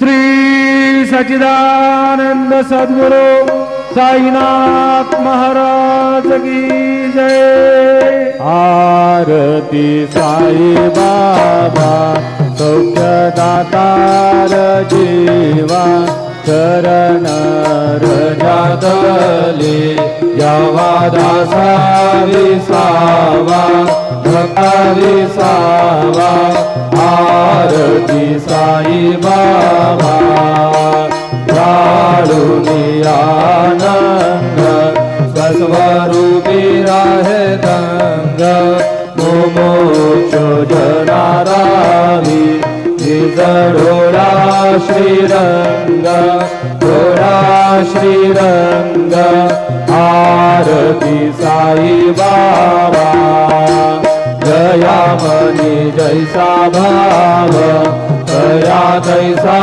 श्री सच्चिदानंद सद्गुरु साईनाथ महाराज की जय। आरती साई बाबा सौख्यदातार जीवा चरण रजातले यावा दासा विसावा भक्ता विसावा। आरती साई बाबा काळुनी आनंद स्वस्वरूपी राहे दंग मोमोक्ष जनारावी निजडोळा श्रीरंग डोळा श्रीरंग। आरती साई बाबा जया मनी जैसा भाव तया तैसा